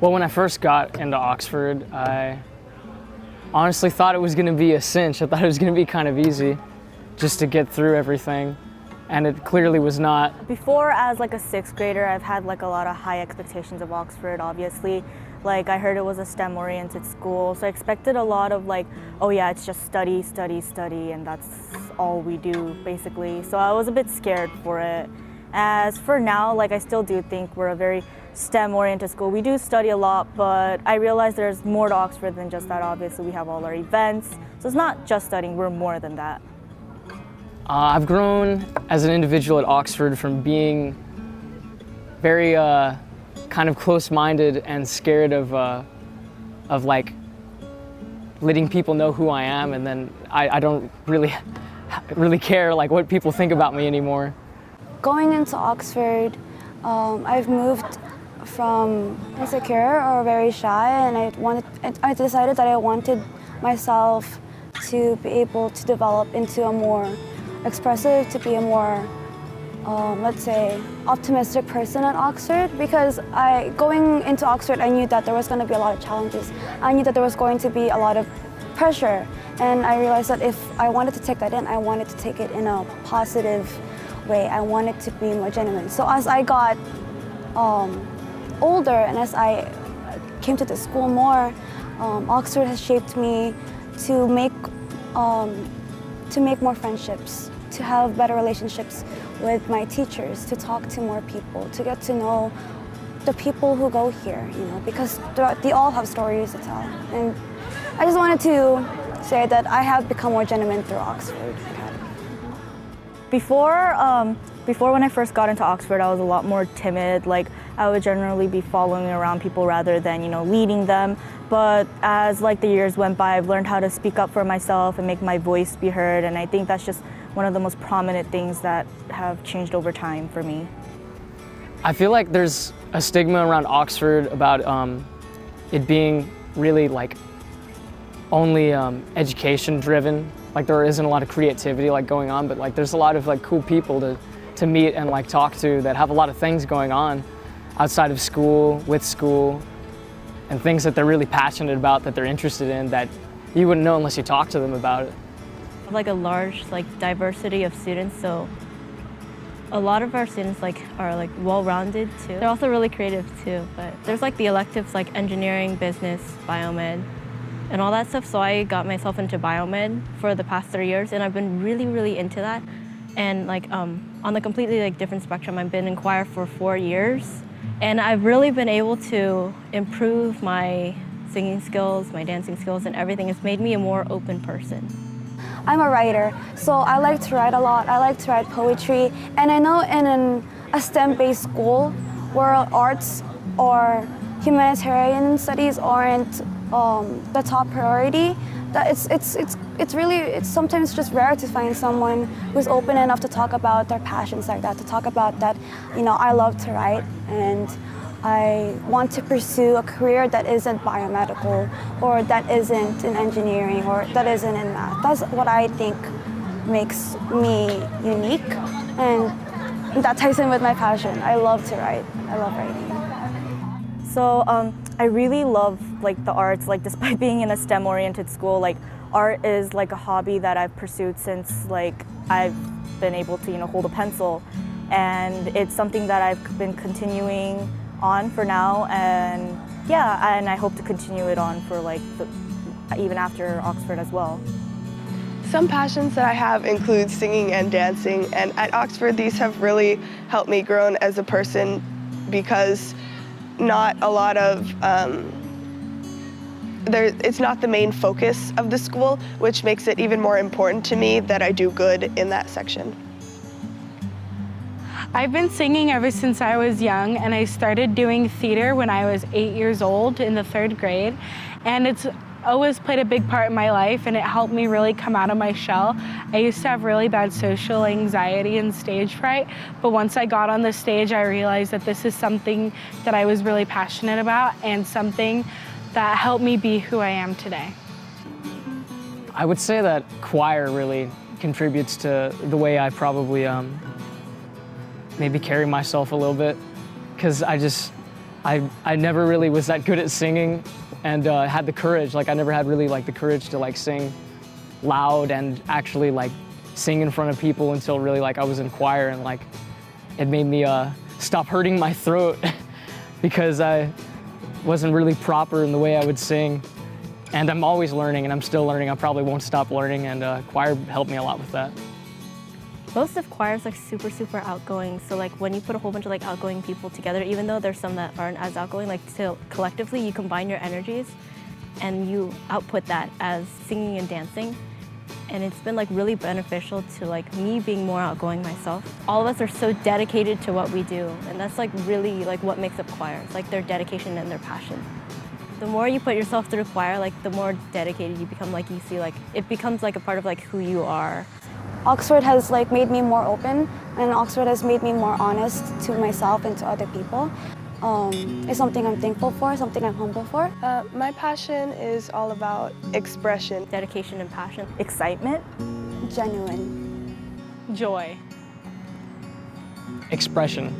Well, when I first got into Oxford, I honestly thought it was going to be a cinch. I thought it was going to be kind of easy just to get through everything, and it clearly was not. Before, as like a sixth grader, I've had like a lot of high expectations of Oxford, obviously. Like I heard it was a STEM-oriented school, so I expected a lot of like, oh yeah, it's just study, study, study, and that's all we do, basically. So I was a bit scared for it. As for now, like I still do think we're a very STEM-oriented school. We do study a lot, but I realize there's more to Oxford than just that. Obviously, we have all our events, so it's not just studying, we're more than that. I've grown as an individual at Oxford from being very kind of close-minded and scared of like letting people know who I am, and then I don't really care like what people think about me anymore. Going into Oxford, I've moved from insecure or very shy, and I decided that I wanted myself to be able to develop into a more expressive, to be a more, let's say, optimistic person at Oxford, because going into Oxford, I knew that there was going to be a lot of challenges. I knew that there was going to be a lot of pressure, and I realized that if I wanted to take that in, I wanted to take it in a positive way. I wanted to be more genuine. So as I got older and as I came to the school more, Oxford has shaped me to make more friendships, to have better relationships with my teachers, to talk to more people, to get to know the people who go here, because they all have stories to tell. And I just wanted to say that I have become more genuine through Oxford Academy. Before when I first got into Oxford, I was a lot more timid. Like I would generally be following around people rather than, leading them. But as like the years went by, I've learned how to speak up for myself and make my voice be heard. And I think that's just one of the most prominent things that have changed over time for me. I feel like there's a stigma around Oxford about it being really like only education driven. Like there isn't a lot of creativity like going on, but like there's a lot of like cool people to meet and like talk to that have a lot of things going on outside of school, with school, and things that they're really passionate about, that they're interested in, that you wouldn't know unless you talk to them about it. Like a large diversity of students, so a lot of our students are well-rounded too. They're also really creative too, but there's the electives like engineering, business, biomed, and all that stuff. So I got myself into biomed for the past 3 years, and I've been really into that. And on the completely different spectrum, I've been in choir for 4 years, and I've really been able to improve my singing skills, my dancing skills, and everything. It's made me a more open person. I'm a writer, so I like to write a lot. I like to write poetry, and I know in a STEM-based school where arts or humanitarian studies aren't the top priority, that it's sometimes just rare to find someone who's open enough to talk about their passions like that, to talk about that, I love to write and I want to pursue a career that isn't biomedical or that isn't in engineering or that isn't in math. That's what I think makes me unique, and that ties in with my passion. I love to write. I love writing. So I really love the arts. Despite being in a STEM-oriented school, art is a hobby that I've pursued since I've been able to hold a pencil, and it's something that I've been continuing on for now, and yeah, and I hope to continue it on for even after Oxford as well. Some passions that I have include singing and dancing, and at Oxford these have really helped me grow as a person, because not a lot of it's not the main focus of the school, which makes it even more important to me that I do good in that section. I've been singing ever since I was young, and I started doing theater when I was 8 years old in the 3rd grade, and it's always played a big part in my life, and it helped me really come out of my shell. I used to have really bad social anxiety and stage fright, but once I got on the stage, I realized that this is something that I was really passionate about and something that helped me be who I am today. I would say that choir really contributes to the way I probably maybe carry myself a little bit, because I never really was that good at singing and had the courage. Like I never had really like the courage to like sing loud and actually like sing in front of people until really like I was in choir, and like it made me stop hurting my throat because I wasn't really proper in the way I would sing. And I'm always learning, and I'm still learning. I probably won't stop learning, and choir helped me a lot with that. Most of choir is like super outgoing. So like when you put a whole bunch of like outgoing people together, even though there's some that aren't as outgoing, like still collectively you combine your energies and you output that as singing and dancing. And it's been like really beneficial to like me being more outgoing myself. All of us are so dedicated to what we do, and that's like really like what makes up choir. It's like their dedication and their passion. The more you put yourself through choir, like the more dedicated you become. Like you see, like it becomes like a part of like who you are. Oxford has like made me more open, and Oxford has made me more honest to myself and to other people. It's something I'm thankful for, something I'm humble for. My passion is all about expression. Dedication and passion. Excitement. Genuine. Joy. Expression.